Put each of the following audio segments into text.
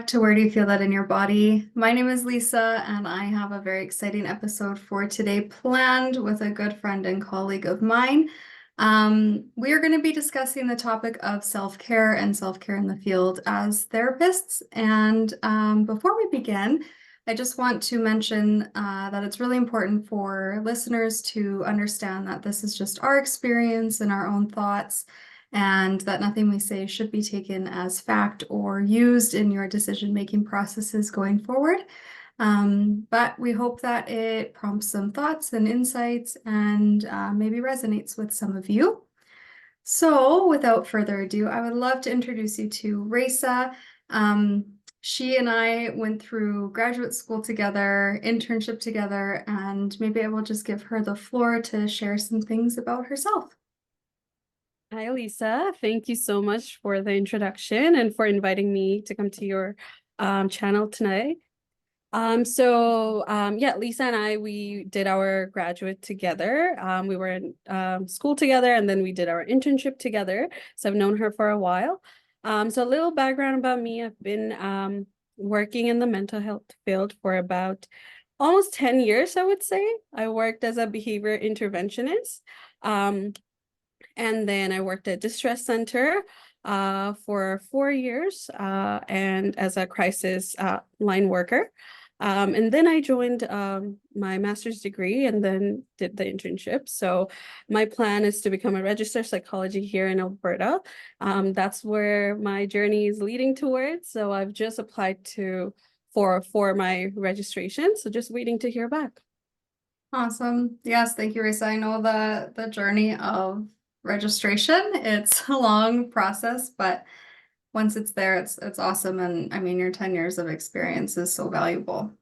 back to Where Do You Feel That in Your Body? My name is Lisa, and I have a very exciting episode for today planned with a good friend and colleague of mine. We are going to be discussing the topic of self-care and self-care in the field as therapists. And before we begin, I just want to mention that it's really important for listeners to understand that this is just our experience and our own thoughts, and that nothing we say should be taken as fact or used in your decision-making processes going forward. But we hope that it prompts some thoughts and insights and maybe resonates with some of you. So without further ado, I would love to introduce you to Raisa. She and I went through graduate school together, internship together, and maybe I will just give her the floor to share some things about herself. Hi, Lisa. Thank you so much for the introduction and for inviting me to come to your channel tonight. Yeah, Lisa and I, we did our graduate together. We were in school together, and then we did our internship together. So I've known her for a while. So a little background about me. I've been working in the mental health field for about almost 10 years, I would say. I worked as a behavior interventionist. And then I worked at Distress Center for 4 years and as a crisis line worker. And then I joined my master's degree and then did the internship. So my plan is to become a registered psychology here in Alberta. That's where my journey is leading towards. So I've just applied for my registration. So just waiting to hear back. Awesome. Yes, thank you, Raisa. I know the journey of registration. It's a long process, but once it's there, it's awesome. And I mean, your 10 years of experience is so valuable.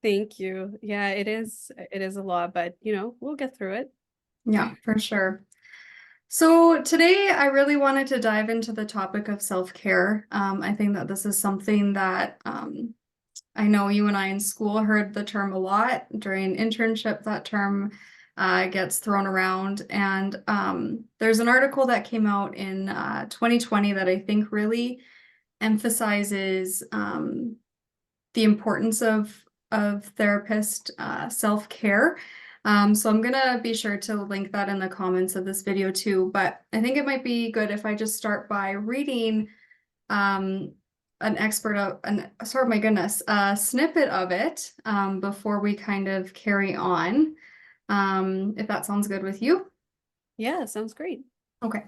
Thank you. Yeah, it is a lot, but we'll get through it. Yeah, for sure. So today I really wanted to dive into the topic of self-care. I think that this is something that I know you and I in school heard the term a lot during internship. That term gets thrown around, and there's an article that came out in 2020 that I think really emphasizes the importance of therapist self-care. So I'm gonna be sure to link that in the comments of this video too, but I think it might be good if I just start by reading an expert of sorry, my goodness, a snippet of it before we kind of carry on, if that sounds good with you. Yeah, sounds great. Okay.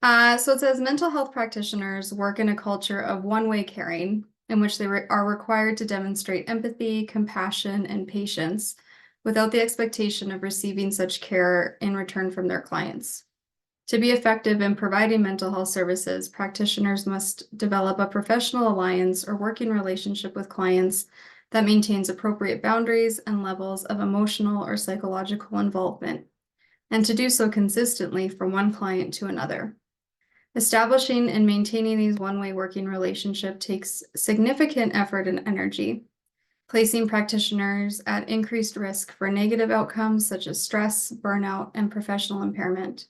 So it says mental health practitioners work in a culture of one-way caring in which they are required to demonstrate empathy, compassion, and patience without the expectation of receiving such care in return from their clients. To be effective in providing mental health services, practitioners must develop a professional alliance or working relationship with clients that maintains appropriate boundaries and levels of emotional or psychological involvement, and to do so consistently from one client to another. Establishing and maintaining these one-way working relationship takes significant effort and energy, placing practitioners at increased risk for negative outcomes such as stress, burnout, and professional impairment.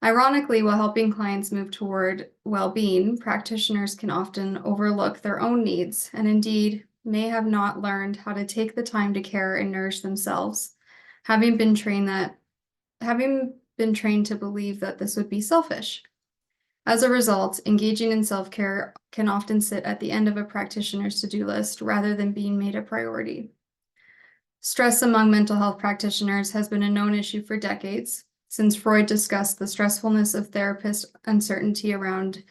Ironically, while helping clients move toward well-being, practitioners can often overlook their own needs and indeed may have not learned how to take the time to care and nourish themselves, having been trained to believe that this would be selfish. As a result, engaging in self-care can often sit at the end of a practitioner's to-do list rather than being made a priority. Stress among mental health practitioners has been a known issue for decades, since Freud discussed the stressfulness of therapist uncertainty around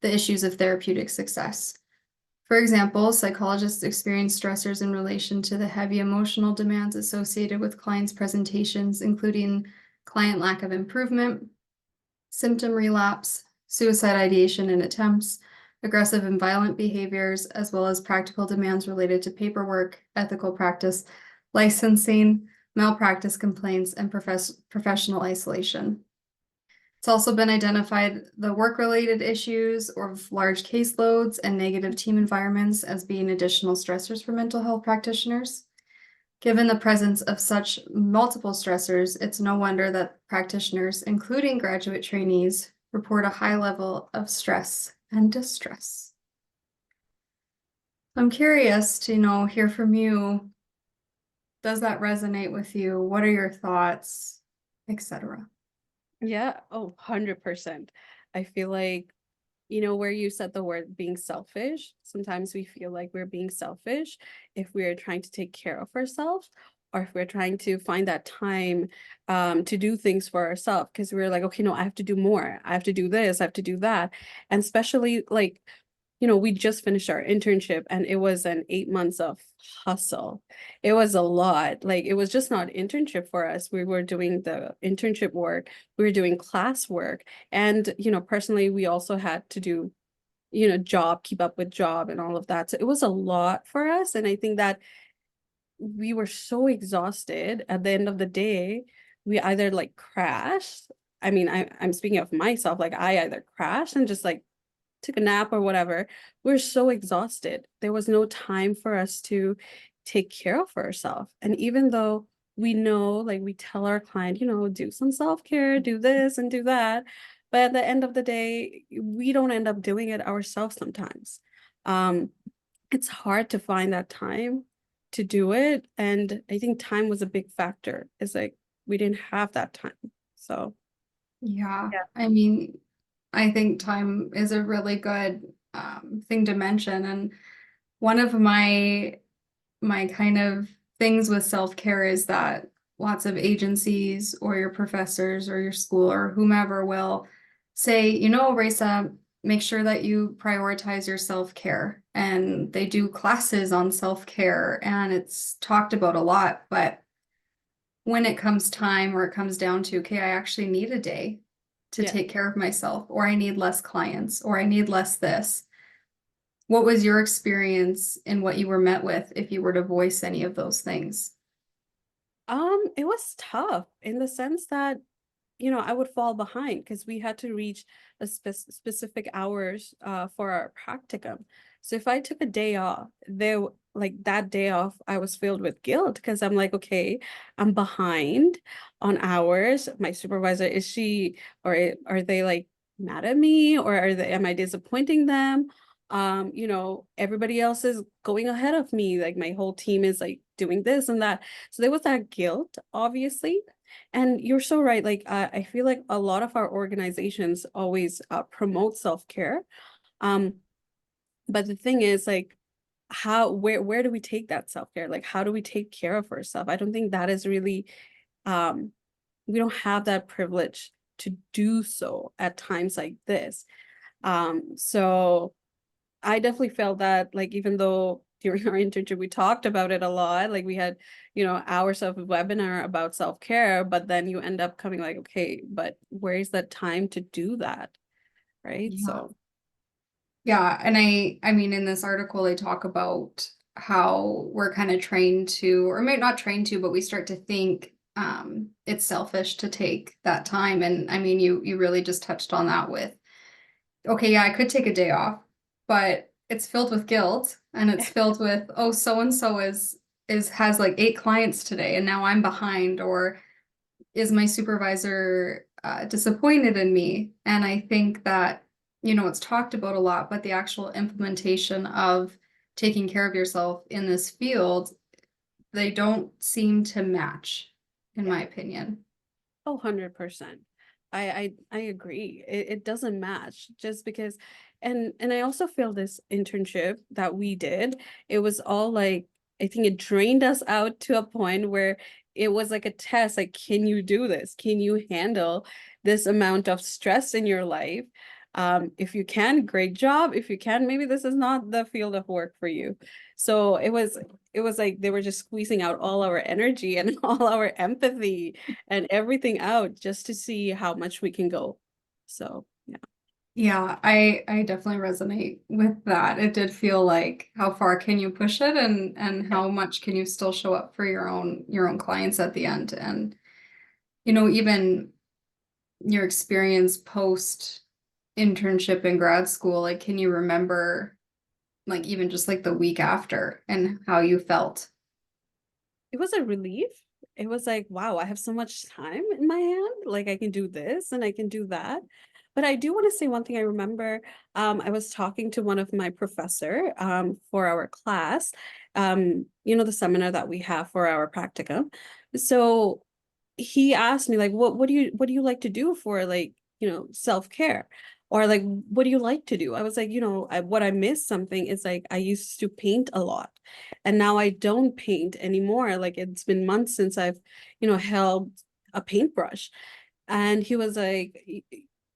the issues of therapeutic success. For example, psychologists experience stressors in relation to the heavy emotional demands associated with clients' presentations, including client lack of improvement, symptom relapse, suicide ideation and attempts, aggressive and violent behaviors, as well as practical demands related to paperwork, ethical practice, licensing, malpractice complaints, and professional isolation. It's also been identified the work-related issues of large caseloads and negative team environments as being additional stressors for mental health practitioners. Given the presence of such multiple stressors, it's no wonder that practitioners, including graduate trainees, report a high level of stress and distress. I'm curious to, hear from you. Does that resonate with you? What are your thoughts, etc.? Yeah, oh, 100%. I feel like, where you said the word being selfish, sometimes we feel like we're being selfish if we're trying to take care of ourselves or if we're trying to find that time to do things for ourselves because we're like, okay, no, I have to do more. I have to do this, I have to do that. And especially like we just finished our internship and it was an 8 months of hustle. It was a lot. Like it was just not internship for us. We were doing the internship work, we were doing class work. And, personally, we also had to do, job, keep up with job and all of that. So it was a lot for us. And I think that we were so exhausted at the end of the day, we either like crashed. I mean, I'm speaking of myself, like I either crashed and just like took a nap or whatever. We're so exhausted. There was no time for us to take care of ourselves. And even though we know, like we tell our client, do some self-care, do this and do that. But at the end of the day, we don't end up doing it ourselves sometimes. Um, it's hard to find that time to do it. And I think time was a big factor. It's like we didn't have that time. So Yeah, yeah. I mean, I think time is a really good thing to mention. And one of my kind of things with self-care is that lots of agencies or your professors or your school or whomever will say, Raisa, make sure that you prioritize your self-care. And they do classes on self-care and it's talked about a lot. But when it comes time or it comes down to, okay, I actually need a day to Yeah. take care of myself, or I need less clients, or I need less this. What was your experience in what you were met with if you were to voice any of those things? It was tough in the sense that I would fall behind because we had to reach a specific hours for our practicum. So if I took a day off, like that day off, I was filled with guilt because I'm like, okay, I'm behind on hours. My supervisor, is she or are they like mad at me or am I disappointing them? Everybody else is going ahead of me. Like my whole team is like doing this and that. So there was that guilt, obviously. And you're so right. Like, I feel like a lot of our organizations always promote self-care. Um, but the thing is, like, where do we take that self-care? Like, how do we take care of ourselves? I don't think that is really, um, we don't have that privilege to do so at times like this. So I definitely felt that, like, even though during our internship we talked about it a lot, like we had, hours of webinar about self-care, but then you end up coming like, okay, but where's that time to do that? Right. Yeah. So Yeah, and I mean in this article they talk about how we're kind of trained to, or maybe not trained to, but we start to think it's selfish to take that time. And I mean you really just touched on that with, okay, yeah, I could take a day off, but it's filled with guilt and it's filled with, oh, so and so is has like 8 clients today and now I'm behind, or is my supervisor disappointed in me? And I think that, it's talked about a lot, but the actual implementation of taking care of yourself in this field, they don't seem to match, in yeah. my opinion. Oh, 100%. I agree. It doesn't match just because and I also feel this internship that we did, it was all like I think it drained us out to a point where it was like a test, like, can you do this? Can you handle this amount of stress in your life? If you can, great job. If you can, maybe this is not the field of work for you. So it was like they were just squeezing out all our energy and all our empathy and everything out just to see how much we can go. So yeah. Yeah, I definitely resonate with that. It did feel like how far can you push it, and Yeah. how much can you still show up for your own clients at the end. And even your experience post internship in grad school, like can you remember like even just like the week after and how you felt? It was a relief. It was like, wow, I have so much time in my hand. Like I can do this and I can do that. But I do want to say one thing. I remember I was talking to one of my professor for our class, the seminar that we have for our practicum. So he asked me like, what do you like to do for like, self-care? Or like, what do you like to do? I was like, what I miss something is like I used to paint a lot, and now I don't paint anymore. Like it's been months since I've, held a paintbrush. And he was like,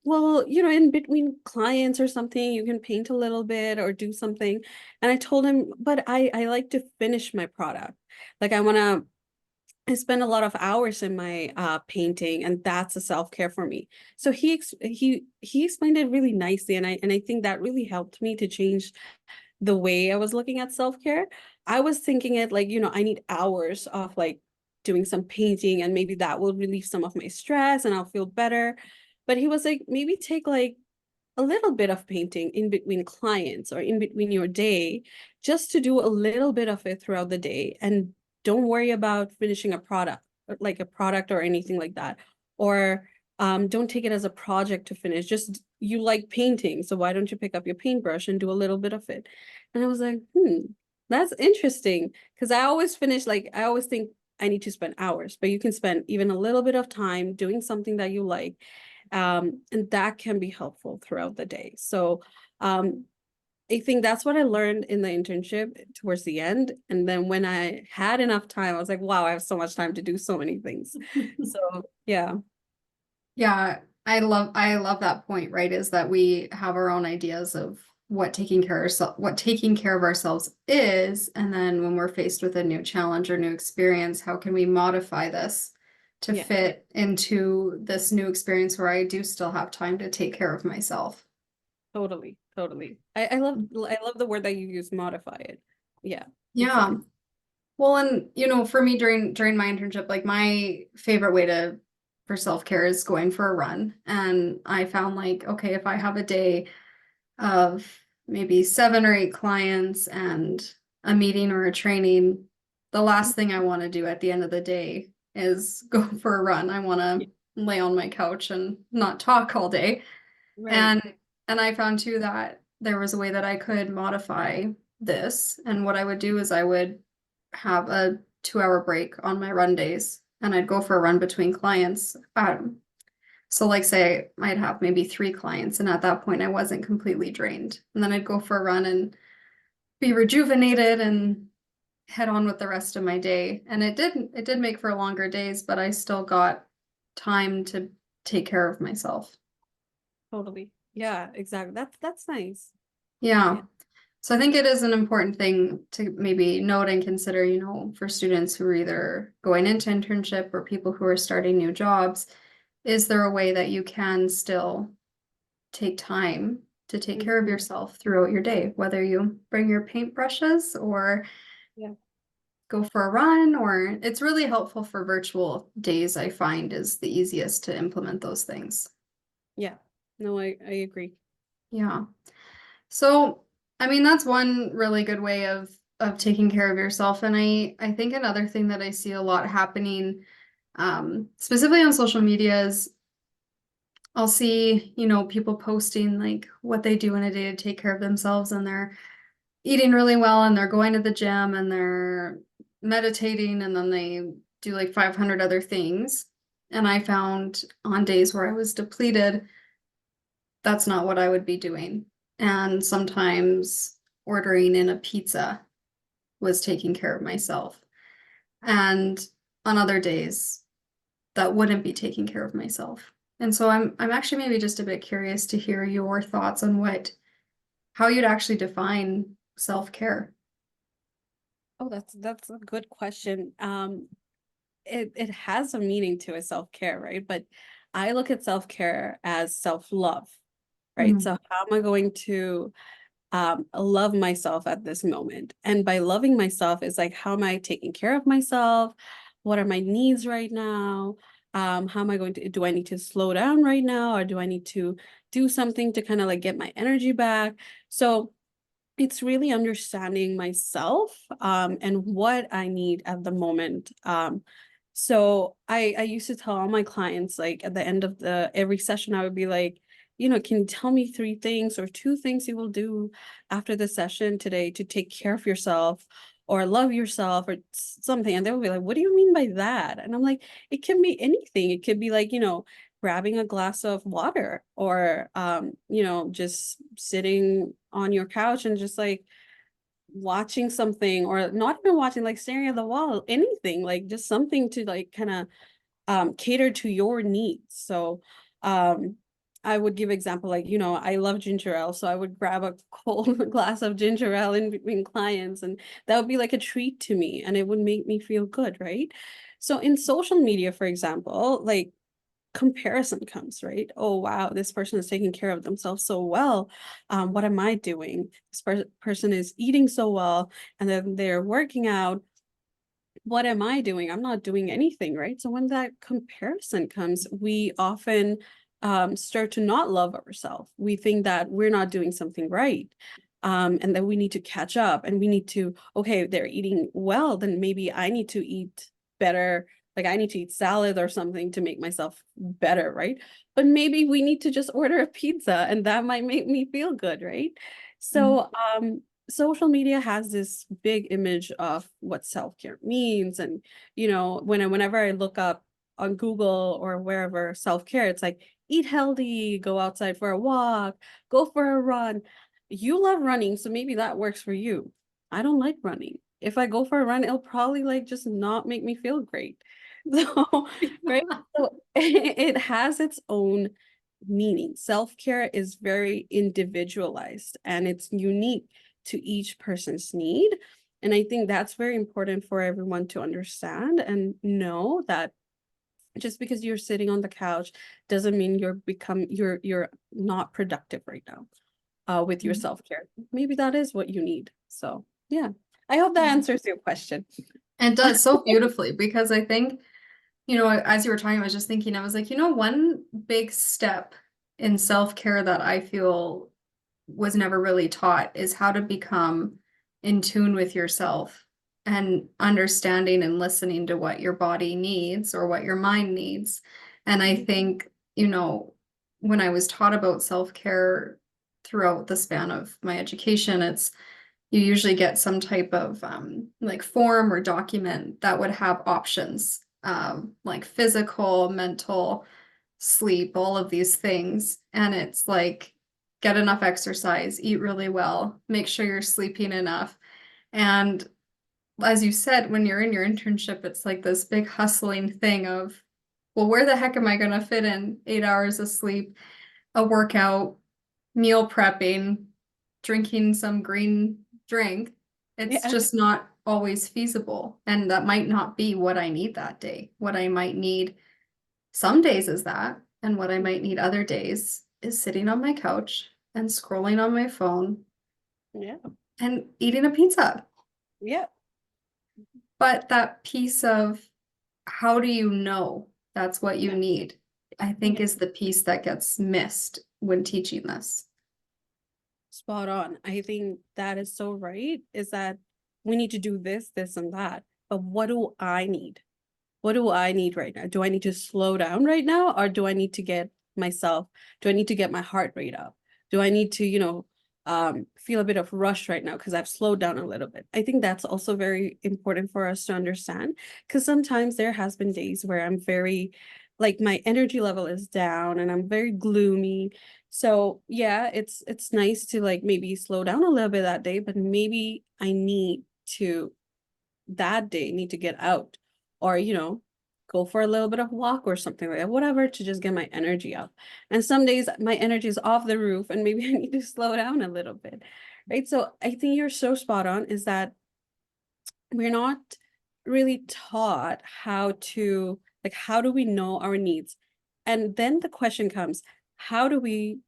well, in between clients or something, you can paint a little bit or do something. And I told him, but I like to finish my product. Like I spend a lot of hours in my painting, and that's a self-care for me. So he explained it really nicely, and I think that really helped me to change the way I was looking at self-care. I was thinking it like, I need hours of like doing some painting, and maybe that will relieve some of my stress and I'll feel better. But he was like, maybe take like a little bit of painting in between clients or in between your day, just to do a little bit of it throughout the day. And don't worry about finishing a product, like a product or anything like that. Or don't take it as a project to finish. Just you like painting, so why don't you pick up your paintbrush and do a little bit of it? And I was like, that's interesting. Because I always think I need to spend hours, but you can spend even a little bit of time doing something that you like, and that can be helpful throughout the day. So I think that's what I learned in the internship towards the end. And then when I had enough time, I was like, wow, I have so much time to do so many things. So yeah. Yeah, I love that point, right? Is that we have our own ideas of what taking care of ourselves is, and then when we're faced with a new challenge or new experience, how can we modify this to Yeah, fit into this new experience where I do still have time to take care of myself? totally, totally. I love the word that you use, modify it. Yeah, Yeah. exactly. Well, and for me during my internship, like my favorite way to for self-care is going for a run. And I found like, okay, if I have a day of maybe 7 or 8 clients and a meeting or a training, the last thing I want to do at the end of the day is go for a run. I want Yeah, to lay on my couch and not talk all day. right. And and I found too that there was a way that I could modify this. And what I would do is I would have a 2 hour break on my run days and I'd go for a run between clients. So like say I'd have maybe 3 clients and at that point I wasn't completely drained. And then I'd go for a run and be rejuvenated and head on with the rest of my day. And it did make for longer days, but I still got time to take care of myself. Totally. Yeah, exactly. That's nice. Yeah. Yeah. So I think it is an important thing to maybe note and consider, for students who are either going into internship or people who are starting new jobs. Is there a way that you can still take time to take care of Mhm. yourself throughout your day, whether you bring your paintbrushes or Yeah. go for a run, or it's really helpful for virtual days, I find is the easiest to implement those things. Yeah. No, I agree. Yeah. So, I mean, that's one really good way of taking care of yourself. And I think another thing that I see a lot happening, specifically on social media is I'll see, people posting like what they do in a day to take care of themselves, and they're eating really well and they're going to the gym and they're meditating and then they do like 500 other things. And I found on days where I was depleted, that's not what I would be doing. And sometimes ordering in a pizza was taking care of myself. And on other days, that wouldn't be taking care of myself. And so I'm actually maybe just a bit curious to hear your thoughts on how you'd actually define self-care. Oh, that's a good question. It has a meaning to a self-care, right? But I look at self-care as self-love, right? Mm, So how am I going to love myself at this moment? And by loving myself is like, how am I taking care of myself? What are my needs right now? How am I going to, do I need to slow down right now, or do I need to do something to kind of like get my energy back? So it's really understanding myself and what I need at the moment. So I used to tell all my clients, like at the end of the every session, I would be like, can you tell me 3 things or 2 things you will do after the session today to take care of yourself or love yourself or something? And they'll be like, what do you mean by that? And I'm like, it can be anything. It could be like, grabbing a glass of water or, just sitting on your couch and just like watching something, or not even watching, like staring at the wall, anything, like just something to like kind of cater to your needs. So um I would give example, like, I love ginger ale, so I would grab a cold glass of ginger ale in between clients, and that would be like a treat to me, and it would make me feel good, right? So in social media, for example, like comparison comes, right? Oh, wow, this person is taking care of themselves so well. What am I doing? This person is eating so well, and then they're working out. What am I doing? I'm not doing anything, right? So when that comparison comes, we often start to not love ourselves. We think that we're not doing something right. And that we need to catch up, and we need to, okay, they're eating well, then maybe I need to eat better. Like I need to eat salad or something to make myself better, right? But maybe we need to just order a pizza and that might make me feel good, right? Mhm. So social media has this big image of what self-care means, and whenever I look up on Google or wherever self-care, it's like eat healthy, go outside for a walk, go for a run. You love running, so maybe that works for you. I don't like running. If I go for a run, it'll probably like just not make me feel great. So right, so it has its own meaning. Self-care is very individualized and it's unique to each person's need. And I think that's very important for everyone to understand and know that just because you're sitting on the couch doesn't mean you're not productive right now with your self-care. Maybe that is what you need. So yeah, I hope that answers your question. It does so beautifully because I think, as you were talking, I was just thinking, I was like, one big step in self-care that I feel was never really taught is how to become in tune with yourself and understanding and listening to what your body needs or what your mind needs. And I think, when I was taught about self-care throughout the span of my education, you usually get some type of like form or document that would have options, like physical, mental, sleep, all of these things. And it's like, get enough exercise, eat really well, make sure you're sleeping enough. And as you said, when you're in your internship, it's like this big hustling thing of, well, where the heck am I going to fit in 8 hours of sleep, a workout, meal prepping, drinking some green drink? It's Yeah. just not always feasible. And that might not be what I need that day. What I might need some days is that. And what I might need other days is sitting on my couch and scrolling on my phone Yeah. and eating a pizza. Yeah. But that piece of how do you know that's what you Yeah. need, I think Yeah. is the piece that gets missed when teaching this. Spot on. I think that is so right, is that we need to do this, this, and that. But what do I need? What do I need right now? Do I need to slow down right now? Or do I need to get myself, do I need to get my heart rate up? Do I need to, feel a bit of rush right now because I've slowed down a little bit? I think that's also very important for us to understand, because sometimes there has been days where I'm very, like my energy level is down and I'm very gloomy. So yeah, it's nice to like maybe slow down a little bit that day, but maybe I need to that day need to get out, or go for a little bit of walk or something like that, whatever, to just get my energy up. And some days my energy is off the roof and maybe I need to slow down a little bit, right? So I think you're so spot on, is that we're not really taught how to, like, how do we know our needs? And then the question comes, how do we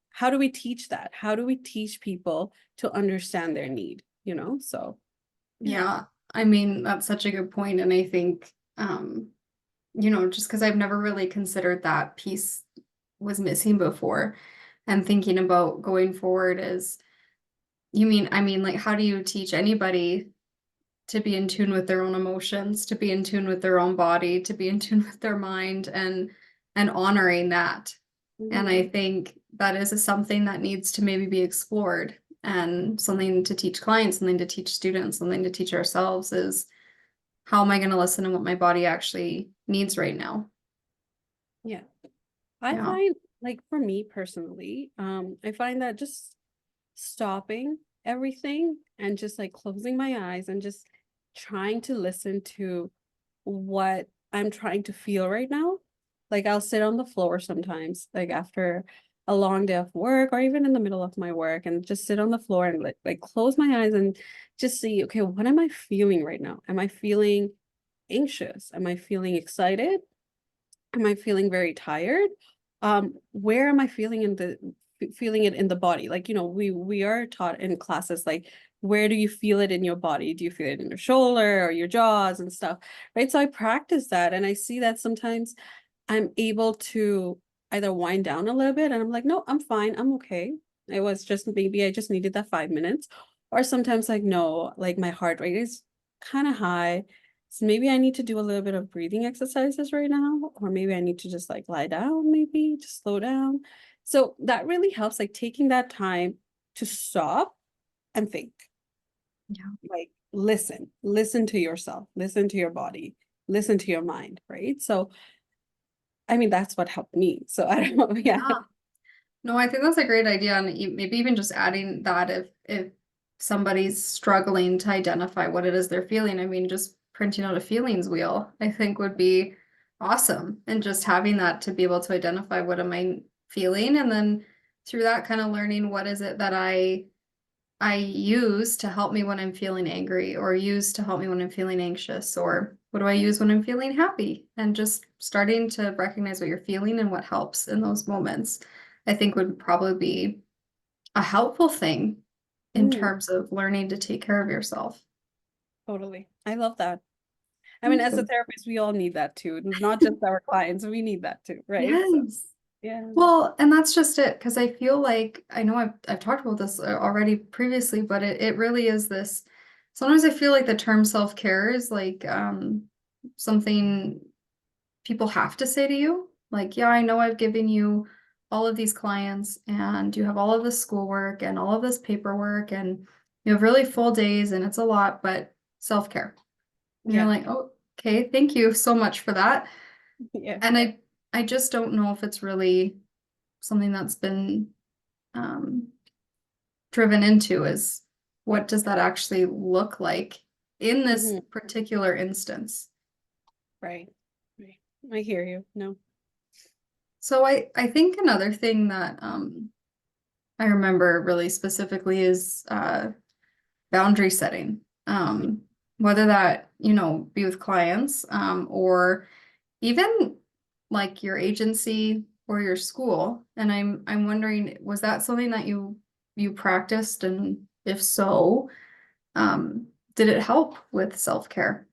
teach that? How do we teach people to understand their need, so yeah. Yeah, I mean, that's such a good point. And I think, just because I've never really considered that piece was missing before and thinking about going forward is, I mean, like, how do you teach anybody to be in tune with their own emotions, to be in tune with their own body, to be in tune with their mind and honoring that. And Mhm. I think that is something that needs to maybe be explored, and something to teach clients, something to teach students, something to teach ourselves is, how am I going to listen to what my body actually needs right now? Yeah. I Yeah. find, like, for me personally, I find that just stopping everything and just like closing my eyes and just trying to listen to what I'm trying to feel right now. Like, I'll sit on the floor sometimes, like after a long day of work or even in the middle of my work, and just sit on the floor and like close my eyes and just see, okay, what am I feeling right now? Am I feeling anxious? Am I feeling excited? Am I feeling very tired? Where am I feeling feeling it in the body? Like, we are taught in classes, like, where do you feel it in your body? Do you feel it in your shoulder or your jaws and stuff? Right. So I practice that, and I see that sometimes I'm able to either wind down a little bit and I'm like, no, I'm fine, I'm okay. It was just, maybe I just needed that 5 minutes. Or sometimes, like, no, like my heart rate is kind of high. So maybe I need to do a little bit of breathing exercises right now, or maybe I need to just like lie down, maybe just slow down. So that really helps, like taking that time to stop and think, Yeah. like listen to yourself, listen to your body, listen to your mind, right? So I mean, that's what helped me. So I don't know. Yeah. Yeah. No, I think that's a great idea, and maybe even just adding that, if somebody's struggling to identify what it is they're feeling, I mean, just printing out a feelings wheel, I think would be awesome. And just having that to be able to identify what am I feeling, and then through that kind of learning what is it that I use to help me when I'm feeling angry, or use to help me when I'm feeling anxious, or what do I use when I'm feeling happy? And just starting to recognize what you're feeling and what helps in those moments, I think would probably be a helpful thing in Mm, terms of learning to take care of yourself. totally. I love that. I mean, Thank as a you. therapist, we all need that too. Not just our clients, we need that too, right? So Yes. yeah. Well, and that's just it, because I feel like, I know I've talked about this already previously, but it really is this. Sometimes I feel like the term self-care is like something people have to say to you. Like, yeah, I know I've given you all of these clients, and you have all of this schoolwork and all of this paperwork, and you have really full days, and it's a lot, but self-care. And you're Yeah. like, oh, okay, thank you so much for that. Yeah. And I just don't know if it's really something that's been um, driven into, is what does that actually look like in this Hmm. particular instance. Right. Right. I hear you. No. So I think another thing that I remember really specifically is boundary setting. Whether that, be with clients, or even like your agency or your school. And I'm wondering, was that something that you practiced? And if so, did it help with self-care?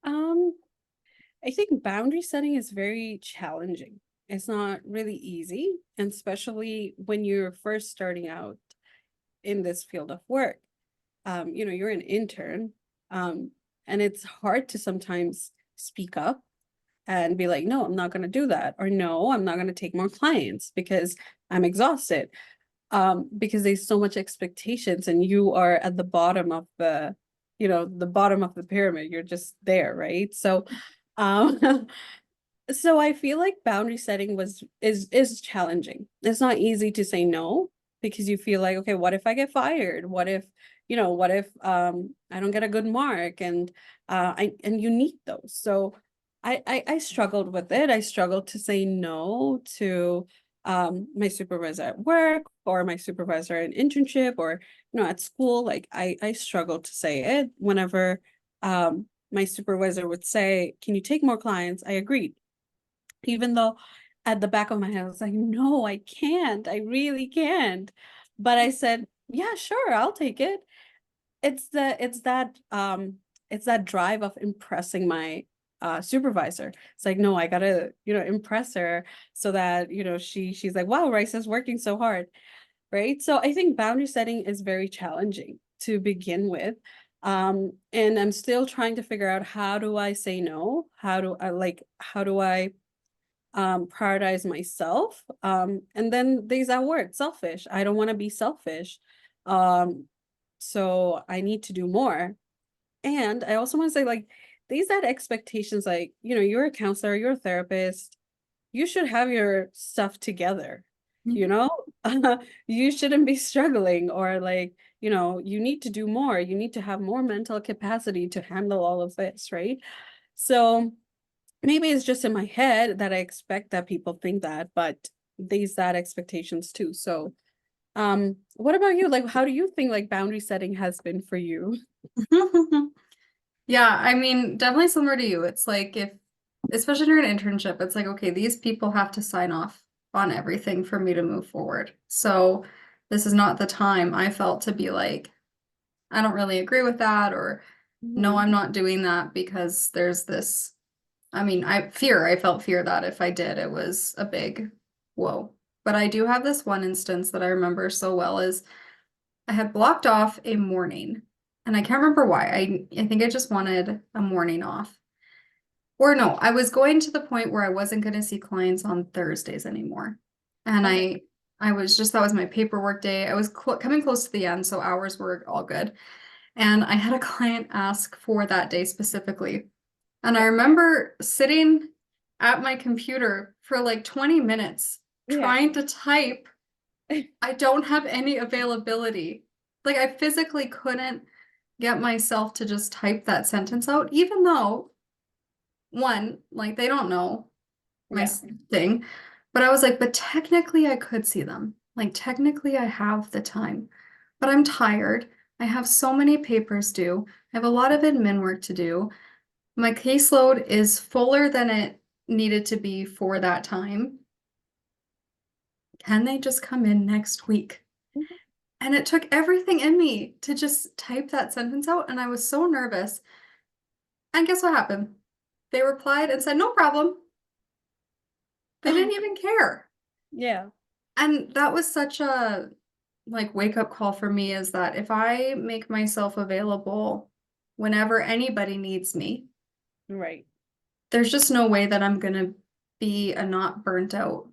Um, I think boundary setting is very challenging. It's not really easy, and especially when you're first starting out in this field of work. You're an intern, um, and it's hard to sometimes speak up and be like, no, I'm not going to do that. Or no, I'm not going to take more clients because I'm exhausted. Because there's so much expectations and you are at the bottom of the bottom of the pyramid. You're just there, right? So, um, so I feel like boundary setting is challenging. It's not easy to say no because you feel like, okay, what if I get fired? What if I don't get a good mark? And you need those. So I struggled with it. I struggled to say no to my supervisor at work or my supervisor in internship or at school. Like I struggled to say it whenever my supervisor would say, can you take more clients? I agreed, even though at the back of my head I was like, no, I can't, I really can't. But I said, yeah, sure, I'll take it. It's that drive of impressing my supervisor. It's like, no, I gotta impress her so that she's like, wow, Rice is working so hard, right? So I think boundary setting is very challenging to begin with. And I'm still trying to figure out, how do I say no? How do I prioritize myself. And then there's that word, selfish. I don't want to be selfish. So I need to do more. And I also want to say, like, these that expectations, like, you're a counselor, you're a therapist, you should have your stuff together, you know? You shouldn't be struggling, or like, you need to do more. You need to have more mental capacity to handle all of this, right? So maybe it's just in my head that I expect that people think that, but these that expectations too. So what about you? Like, how do you think like boundary setting has been for you? Yeah, I mean, definitely similar to you. It's like if, especially during an internship, it's like, okay, these people have to sign off on everything for me to move forward. So this is not the time I felt to be like, I don't really agree with that, or no, Mhm. I'm not doing that because there's this, I mean, I felt fear that if I did, it was a big whoa. But I do have this one instance that I remember so well is I had blocked off a morning and I can't remember why. I think I just wanted a morning off. Or no, I was going to the point where I wasn't going to see clients on Thursdays anymore. And Okay. I was just that was my paperwork day. I was coming close to the end, so hours were all good. And I had a client ask for that day specifically. And I Yeah. remember sitting at my computer for like 20 minutes Yeah. trying to type, I don't have any availability. Like I physically couldn't get myself to just type that sentence out, even though one, like they don't know my Yeah. thing. But I was like, but technically I could see them. Like technically I have the time, but I'm tired. I have so many papers due. I have a lot of admin work to do. My caseload is fuller than it needed to be for that time. Can they just come in next week? Mhm. And it took everything in me to just type that sentence out. And I was so nervous. And guess what happened? They replied and said, no problem. They didn't even care. Yeah. And that was such a like wake up call for me is that if I make myself available whenever anybody needs me, Right. there's just no way that I'm going to be a not burnt out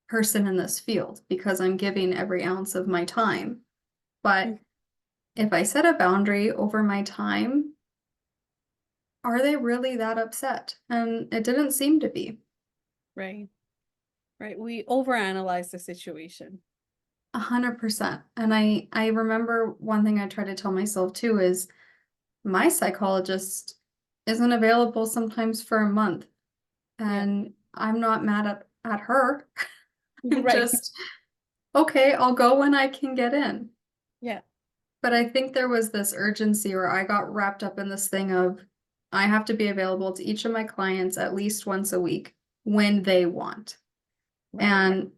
person in this field because I'm giving every ounce of my time. But Mm. if I set a boundary over my time, are they really that upset? And it didn't seem to be. Right. Right. We overanalyze the situation. 100%. And I remember one thing I try to tell myself too is my psychologist isn't available sometimes for a month. Yeah. And I'm not mad at her. I'm Right. just, okay, I'll go when I can get in. Yeah. But I think there was this urgency where I got wrapped up in this thing of I have to be available to each of my clients at least once a week when they want. Right. And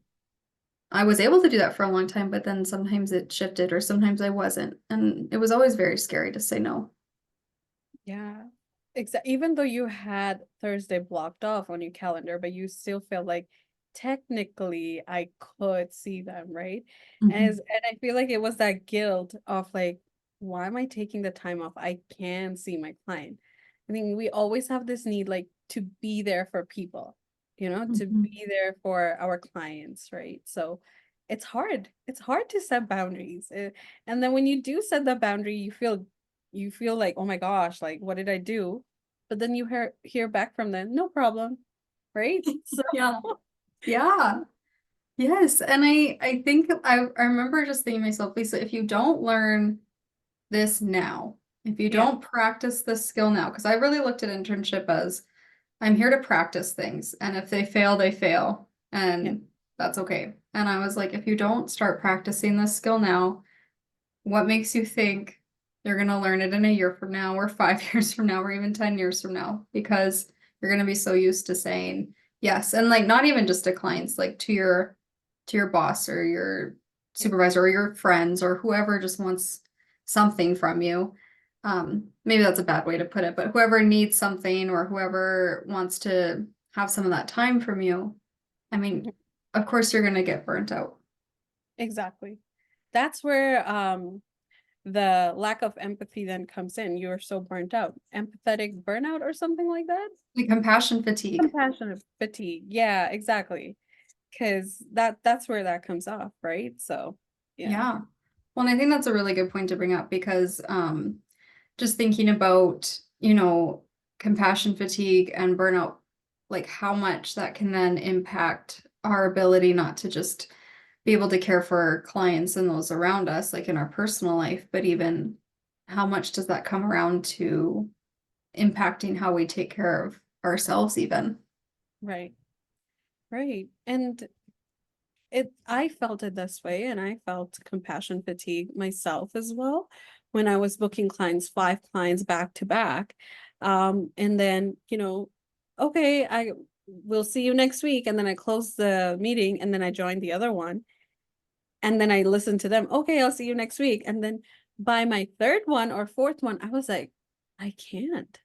I was able to do that for a long time, but then sometimes it shifted or sometimes I wasn't. And it was always very scary to say no. Yeah. Even though you had Thursday blocked off on your calendar, but you still felt like technically I could see them, right? Mhm. And I feel like it was that guilt of like, why am I taking the time off? I can see my client. I think we always have this need like to be there for people, to Mhm. be there for our clients, right? So it's hard. It's hard to set boundaries. And then when you do set the boundary, you feel like, oh my gosh, like what did I do? But then you hear back from them, no problem, right? So Yeah. Yeah. Yes. And I think I remember just thinking to myself, Lisa, if you don't learn this now, if you yeah, don't practice this skill now, because I really looked at internship as I'm here to practice things. And if they fail, they fail. yeah, And that's okay. And I was like, if you don't start practicing this skill now, what makes you think you're going to learn it in a year from now, or 5 years from now, or even 10 years from now? Because you're going to be so used to saying yes. And like not even just to clients, like to your boss or your yeah. supervisor or your friends or whoever just wants something from you. Maybe that's a bad way to put it, but whoever needs something or whoever wants to have some of that time from you, I mean, Mhm. of course you're going to get burnt out. Exactly. That's where the lack of empathy then comes in. You're so burnt out, empathetic burnout or something like that. The compassion fatigue. Compassionate fatigue. Yeah, exactly. Because that's where that comes off, right? So yeah. Yeah. Well, and I think that's a really good point to bring up because just thinking about, compassion fatigue and burnout, like how much that can then impact our ability not to just be able to care for clients and those around us, like in our personal life, but even how much does that come around to impacting how we take care of ourselves even. Right. Right. And I felt it this way, and I felt compassion fatigue myself as well when I was booking clients, 5 clients back to back. And then, okay, I will see you next week. And then I close the meeting and then I joined the other one. And then I listened to them. Okay, I'll see you next week. And then by my third one or fourth one, I was like, I can't.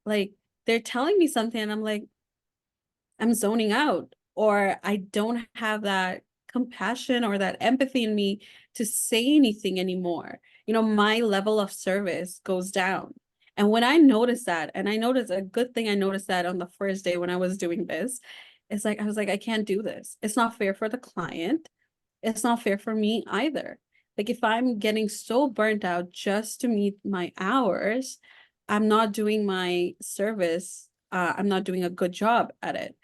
Like, they're telling me something, and I'm like, I'm zoning out, or I don't have that compassion or that empathy in me to say anything anymore. My level of service goes down. And when I noticed that, and I noticed a good thing, I noticed that on the first day when I was doing this, it's like, I was like, I can't do this. It's not fair for the client. It's not fair for me either. Like, if I'm getting so burnt out just to meet my hours, I'm not doing my service. I'm not doing a good job at it.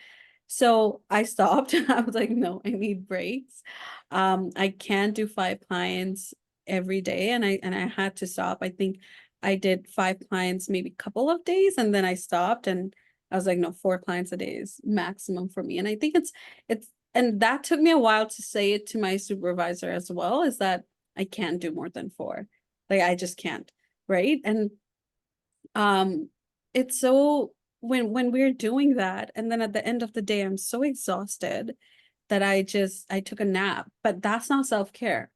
So I stopped. I was like, no, I need breaks. I can't do 5 clients every day, and I had to stop. I think I did 5 clients maybe a couple of days, and then I stopped, and I was like, no, 4 clients a day is maximum for me. And I think it's and that took me a while to say it to my supervisor as well, is that I can't do more than 4. Like, I just can't, right? And it's so, when we're doing that, and then at the end of the day I'm so exhausted that I took a nap. But that's not self-care,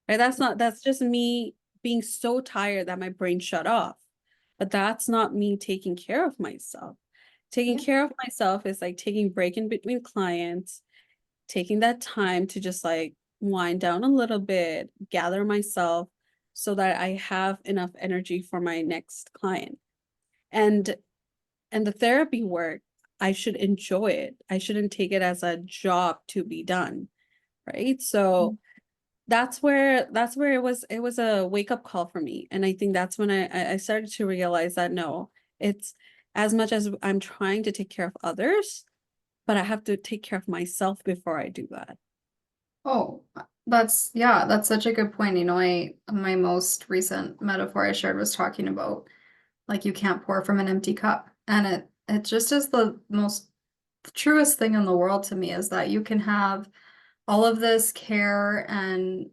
right? That's just me being so tired that my brain shut off. But that's not me taking care of myself. Taking Yeah. care of myself is like taking break in between clients, taking that time to just like wind down a little bit, gather myself so that I have enough energy for my next client. And the therapy work, I should enjoy it. I shouldn't take it as a job to be done, right? So that's where it was a wake-up call for me. And I think that's when I started to realize that no, it's, as much as I'm trying to take care of others, but I have to take care of myself before I do that. Oh, that's such a good point. My most recent metaphor I shared was talking about like you can't pour from an empty cup. And it just is the most truest thing in the world to me is that you can have all of this care and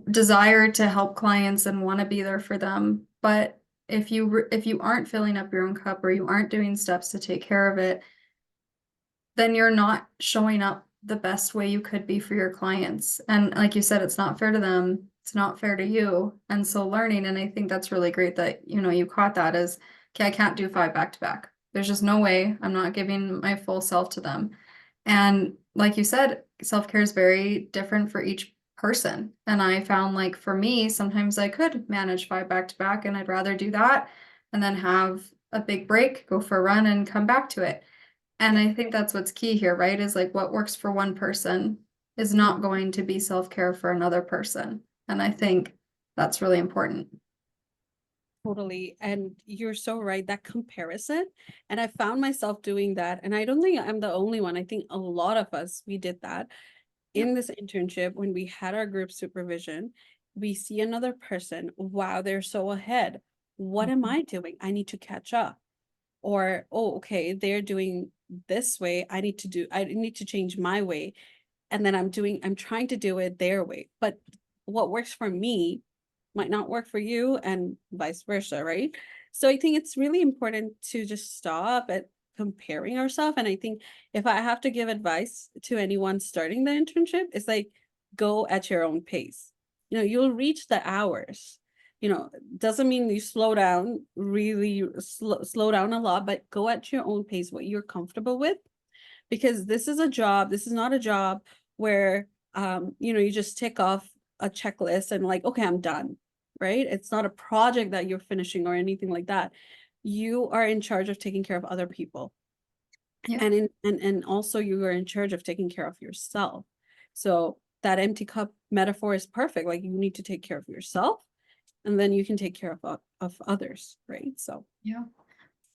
desire to help clients and want to be there for them. But if you aren't filling up your own cup or you aren't doing steps to take care of it, then you're not showing up the best way you could be for your clients. And like you said, it's not fair to them. It's not fair to you. And so learning, and I think that's really great that, you caught that as, okay, I can't do 5 back to back. There's just no way. I'm not giving my full self to them. And like you said, self-care is very different for each person. And I found like for me, sometimes I could manage 5 back to back and I'd rather do that and then have a big break, go for a run and come back to it. And I think that's what's key here, right? Is like what works for one person is not going to be self-care for another person. And I think that's really important. Totally. And you're so right, that comparison. And I found myself doing that. And I don't think I'm the only one. I think a lot of us, we did that Yep. in this internship when we had our group supervision. We see another person. Wow, they're so ahead. What am I doing? I need to catch up. Or, oh, okay, they're doing this way. I need to change my way. And then I'm trying to do it their way. But what works for me might not work for you, and vice versa, right? So I think it's really important to just stop at comparing ourselves. And I think if I have to give advice to anyone starting the internship, it's like, go at your own pace. You'll reach the hours. Doesn't mean you slow down, really slow down a lot, but go at your own pace, what you're comfortable with. Because this is a job. This is not a job where you just tick off a checklist and like, okay, I'm done, right? It's not a project that you're finishing or anything like that. You are in charge of taking care of other people. Yeah. And also you are in charge of taking care of yourself. So that empty cup metaphor is perfect. Like you need to take care of yourself and then you can take care of others, right? So Yeah.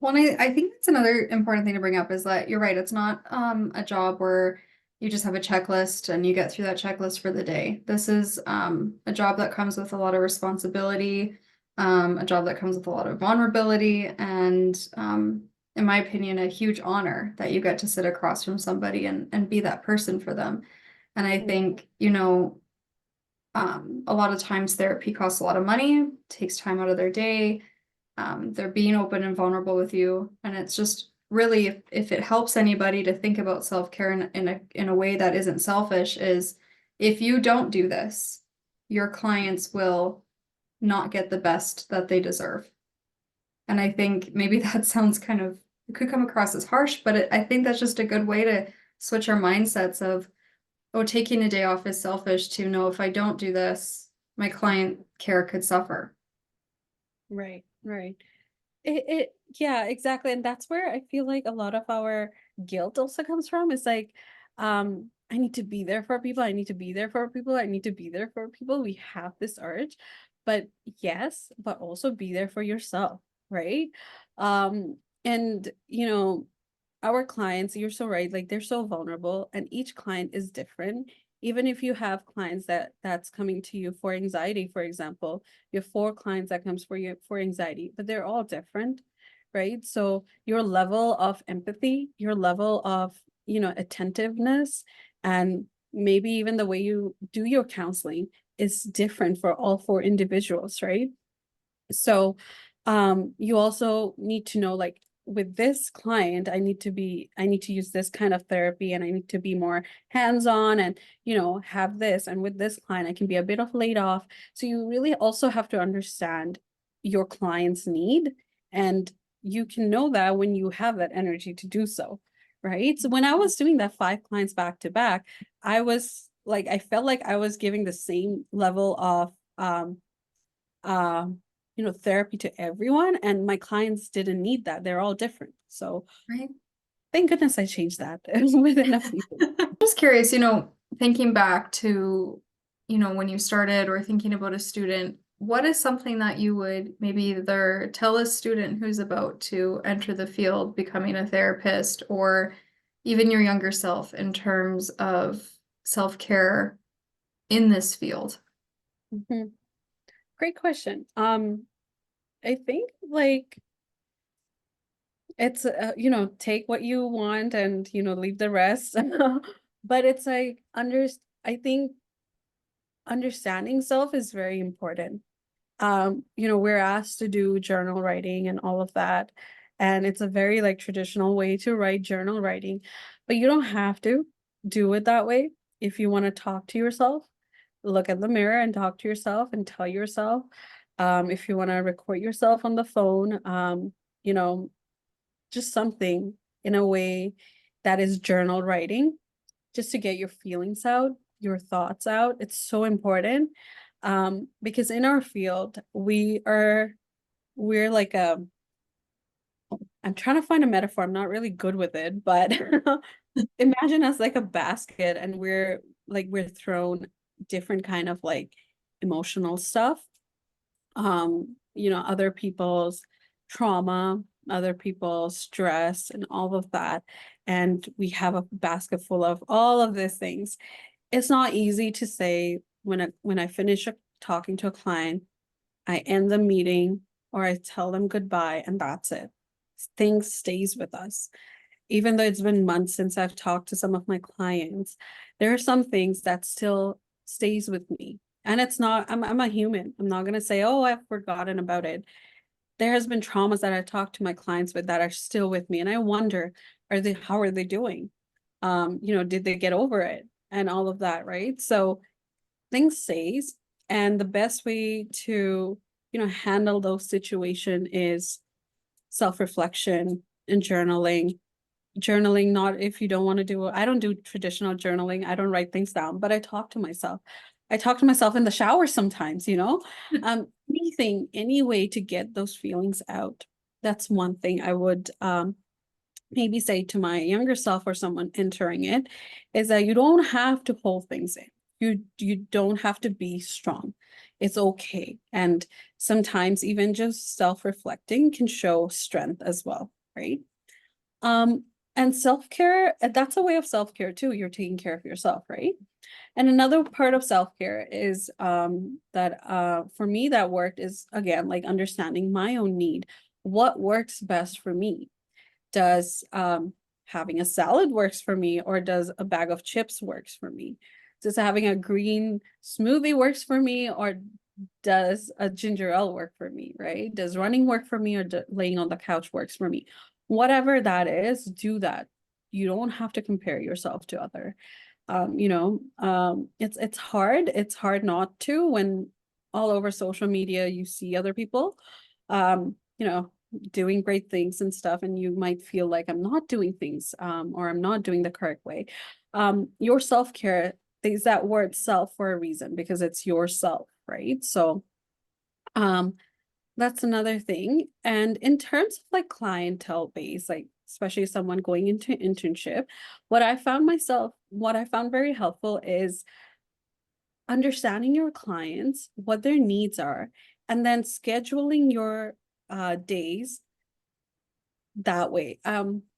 Well, and I think that's another important thing to bring up is that you're right. It's not a job where you just have a checklist and you get through that checklist for the day. This is a job that comes with a lot of responsibility, a job that comes with a lot of vulnerability, and in my opinion, a huge honor that you get to sit across from somebody and be that person for them. And I think, a lot of times therapy costs a lot of money, takes time out of their day. They're being open and vulnerable with you. And it's just really, if it helps anybody to think about self-care in a way that isn't selfish, is if you don't do this, your clients will not get the best that they deserve. And I think maybe that sounds kind of, it could come across as harsh, but I think that's just a good way to switch our mindsets of, oh, taking a day off is selfish, to know if I don't do this, my client care could suffer. right, right. Yeah, exactly. And that's where I feel like a lot of our guilt also comes from. It's like, I need to be there for people. I need to be there for people. I need to be there for people. We have this urge, but yes, but also be there for yourself, right? And our clients, you're so right, like they're so vulnerable and each client is different. Even if you have clients that's coming to you for anxiety, for example, you have 4 clients that comes for you for anxiety, but they're all different, right? So your level of empathy, your level of, attentiveness, and maybe even the way you do your counseling is different for all 4 individuals, right? So you also need to know, like, with this client, I need to use this kind of therapy and I need to be more hands-on and, have this. And with this client, I can be a bit of laid off. So you really also have to understand your client's need. And you can know that when you have that energy to do so. Right. So when I was doing that 5 clients back to back, I was like, I felt like I was giving the same level of um therapy to everyone, and my clients didn't need that. They're all different. So Right. thank goodness I changed that with enough people. Just curious, thinking back to, when you started or thinking about a student, what is something that you would maybe either tell a student who's about to enter the field, becoming a therapist, or even your younger self in terms of self-care in this field? Mhm. Great question. I think like it's take what you want and leave the rest. But it's like I think understanding self is very important. We're asked to do journal writing and all of that. And it's a very like traditional way to write journal writing, but you don't have to do it that way. If you want to talk to yourself, look at the mirror and talk to yourself and tell yourself. If you want to record yourself on the phone, you know, just something in a way that is journal writing, just to get your feelings out, your thoughts out. It's so important. Because in our field, we're like I'm trying to find a metaphor. I'm not really good with it, but imagine us like a basket and we're thrown different kind of like emotional stuff. Other people's trauma, other people's stress and all of that. And we have a basket full of all of these things. It's not easy to say when I finish talking to a client, I end the meeting or I tell them goodbye and that's it. Things stays with us. Even though it's been months since I've talked to some of my clients, there are some things that still stays with me. And it's not, I'm a human. I'm not gonna say, oh, I've forgotten about it. There has been traumas that I talked to my clients with that are still with me. And I wonder, how are they doing? Did they get over it? And all of that, right? So things stays. And the best way to, handle those situations is self-reflection and journaling. Not if you don't want to do it. I don't do traditional journaling. I don't write things down, but I talk to myself. I talk to myself in the shower sometimes, anything, any way to get those feelings out. That's one thing I would maybe say to my younger self or someone entering it, is that you don't have to hold things in. You don't have to be strong. It's okay. And sometimes even just self-reflecting can show strength as well, right? Um, and self-care, that's a way of self-care too. You're taking care of yourself, right? And another part of self-care is that for me that worked is again like understanding my own need. What works best for me? Does having a salad works for me, or does a bag of chips works for me? Does having a green smoothie works for me, or does a ginger ale work for me, right? Does running work for me, or laying on the couch works for me? Whatever that is, do that. You don't have to compare yourself to other. It's hard. It's hard not to when all over social media you see other people, um, you know, doing great things and stuff, and you might feel like I'm not doing things, or I'm not doing the correct way. Your self-care, there's that word self for a reason because it's yourself, right? So, um, that's another thing. And in terms of like clientele base, like especially someone going into internship, what I found very helpful is understanding your clients, what their needs are, and then scheduling your days that way.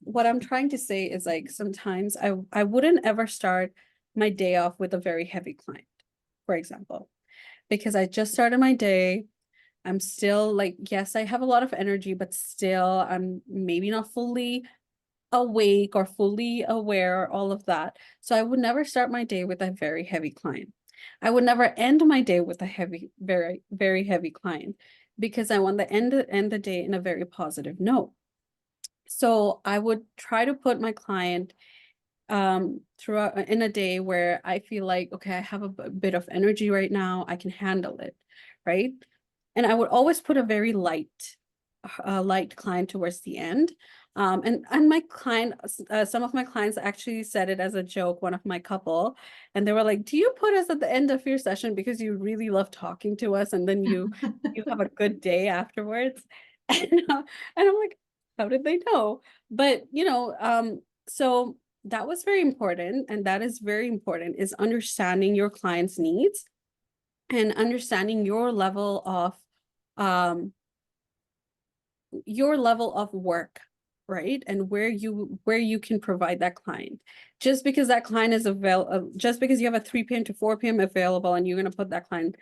What I'm trying to say is like sometimes I wouldn't ever start my day off with a very heavy client, for example, because I just started my day. I'm still like, yes, I have a lot of energy, but still I'm maybe not fully awake or fully aware, all of that. So I would never start my day with a very heavy client. I would never end my day with a very, very heavy client because I want to end the day in a very positive note. So I would try to put my client throughout in a day where I feel like, okay, I have a bit of energy right now, I can handle it, right? And I would always put a very light client towards the end. And my client, some of my clients actually said it as a joke, one of my couple, and they were like, do you put us at the end of your session because you really love talking to us and then you have a good day afterwards? And I'm like, how did they know? But so that was very important, and that is very important, is understanding your client's needs and understanding um your level of work, right? And where you can provide that client. Just because that client is available, just because you have a 3 p.m. to 4 p.m. available and you're going to put that client,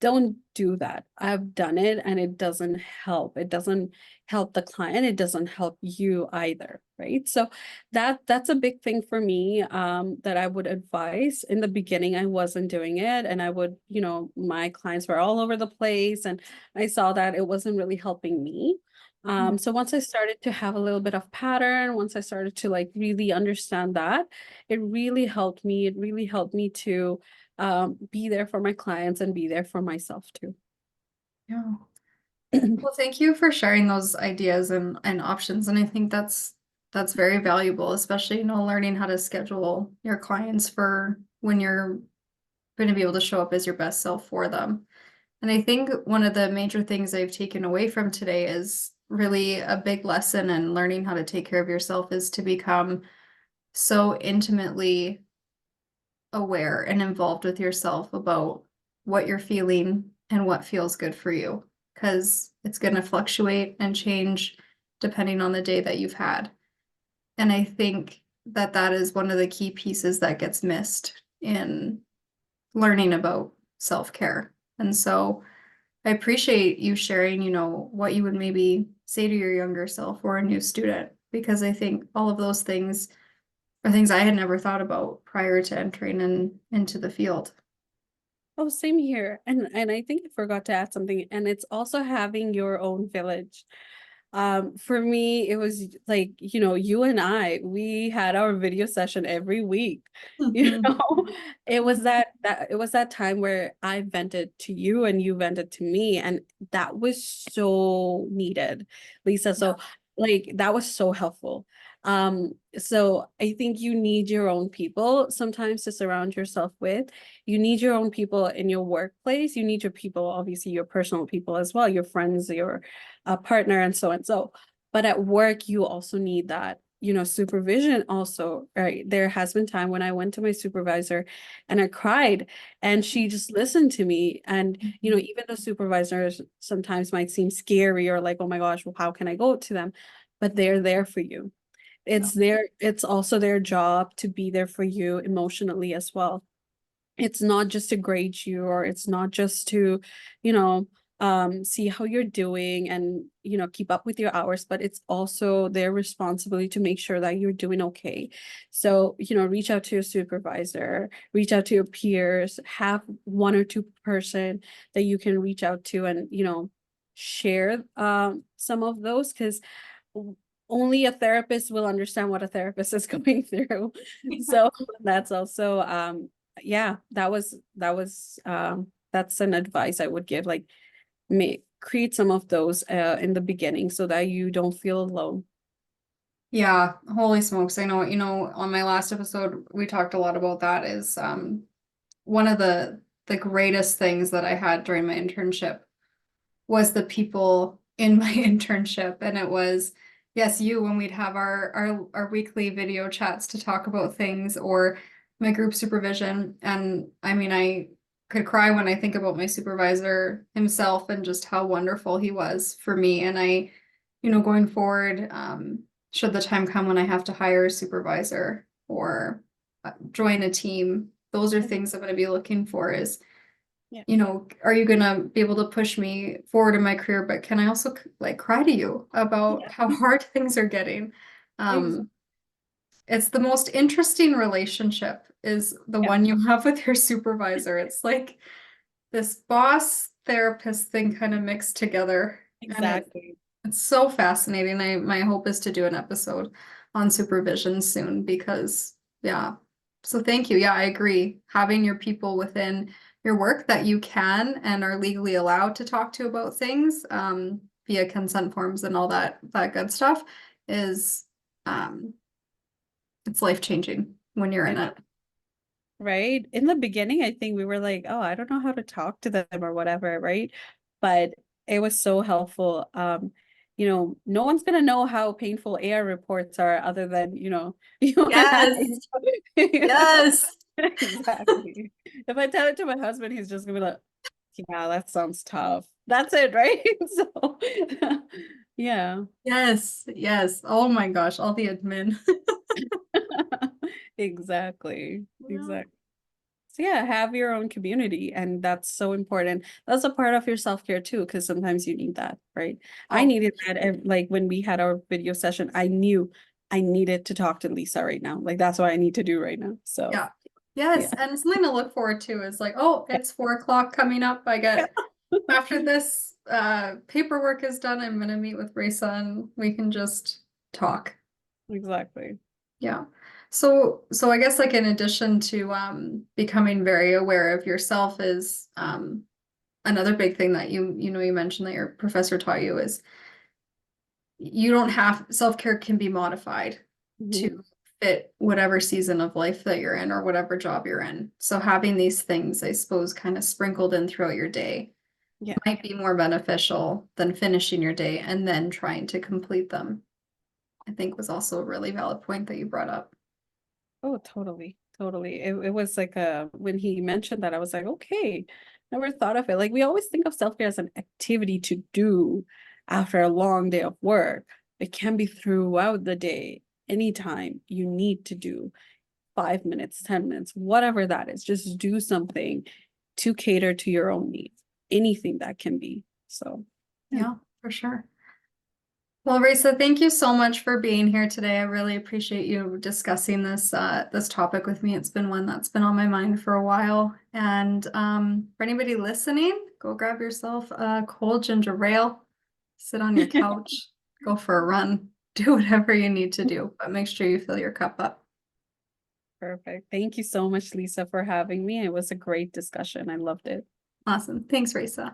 don't do that. I've done it and it doesn't help. It doesn't help the client. It doesn't help you either, right? So that's a big thing for me, that I would advise. In the beginning, I wasn't doing it, and I would, my clients were all over the place, and I saw that it wasn't really helping me. So once I started to have a little bit of pattern, once I started to like really understand that, it really helped me. It really helped me to be there for my clients and be there for myself too. Yeah. Well, thank you for sharing those ideas and options. And I think that's very valuable, especially, learning how to schedule your clients for when you're going to be able to show up as your best self for them. And I think one of the major things I've taken away from today is really a big lesson in learning how to take care of yourself is to become so intimately aware and involved with yourself about what you're feeling and what feels good for you, because it's going to fluctuate and change depending on the day that you've had. And I think that that is one of the key pieces that gets missed in learning about self-care. And so I appreciate you sharing, what you would maybe say to your younger self or a new student, because I think all of those things are things I had never thought about prior to entering into the field. Oh, same here. And I think I forgot to add something, and it's also having your own village. For me, it was like, you and we had our video session every week. You Mhm. know, it was that time where I vented to you and you vented to me, and that was so needed, Lisa. Yeah. So like that was so helpful. So I think you need your own people sometimes to surround yourself with. You need your own people in your workplace. You need your people, obviously your personal people as well, your friends, your partner, and so and so. But at work, you also need that, supervision also, right? There has been time when I went to my supervisor and I cried and she just listened to me. And, even though supervisors sometimes might seem scary or like, oh my gosh, well, how can I go to them? But they're there for you. It's also their job to be there for you emotionally as well. It's not just to grade you, or it's not just to, you know, see how you're doing and, keep up with your hours, but it's also their responsibility to make sure that you're doing okay. So, reach out to your supervisor, reach out to your peers, have one or two person that you can reach out to and, share some of those, because only a therapist will understand what a therapist is going through. So that's also yeah, that's an advice I would give. Like, create some of those in the beginning so that you don't feel alone. Yeah, holy smokes. I know, on my last episode, we talked a lot about that is one of the greatest things that I had during my internship was the people in my internship. And it was, yes, you when we'd have our weekly video chats to talk about things, or my group supervision. And I mean, I could cry when I think about my supervisor himself and just how wonderful he was for me. And going forward, should the time come when I have to hire a supervisor or join a team, those are things I'm going to be looking for is, Yeah. Are you going to be able to push me forward in my career, but can I also like cry to you about Yeah. how hard things are getting? It's the most interesting relationship is the Yeah, one you have with your supervisor. It's like this boss therapist thing kind of mixed together. And exactly. it's so fascinating. My hope is to do an episode on supervision soon because yeah. So thank you. Yeah, I agree. Having your people within your work that you can and are legally allowed to talk to about things via consent forms and all that good stuff is it's life-changing when you're in it. Right. In the beginning, I think we were like, oh, I don't know how to talk to them or whatever, right? But it was so helpful. No one's gonna know how painful AR reports are other than, you and I. Yes. Yes. Exactly. If I tell it to my husband, he's just gonna be like, yeah, that sounds tough. That's it, right? So yeah. Yes. Yes. Oh my gosh, all the admin. Exactly. Yeah. Exactly. So yeah, have your own community, and that's so important. That's a part of your self-care too, because sometimes you need that, right? I Oh, needed that like when we had our video session, I knew I needed to talk to Lisa right now. Like that's what I need to do right now. So yeah. Yes. yeah. And something to look forward to is like, oh, it's 4 o'clock coming up. I get after this paperwork is done, I'm gonna meet with Raisa and we can just talk. Exactly. Yeah. So I guess like in addition to becoming very aware of yourself is another big thing that you mentioned that your professor taught you is you don't have self-care can be modified Mhm. to fit whatever season of life that you're in or whatever job you're in. So having these things, I suppose, kind of sprinkled in throughout your day Yeah. might be more beneficial than finishing your day and then trying to complete them. I think was also a really valid point that you brought up. Oh, totally. Totally. It was like when he mentioned that, I was like, okay, never thought of it. Like we always think of self-care as an activity to do after a long day of work. It can be throughout the day, anytime you need to do 5 minutes, 10 minutes, whatever that is. Just do something to cater to your own needs. Anything that can be. So yeah. Yeah, for sure. Well, Raisa, thank you so much for being here today. I really appreciate you discussing this topic with me. It's been one that's been on my mind for a while. And for anybody listening, go grab yourself a cold ginger ale, sit on your couch, go for a run, do whatever you need to do, but make sure you fill your cup up. Perfect. Thank you so much, Lisa, for having me. It was a great discussion. I loved it. Awesome. Thanks, Raisa.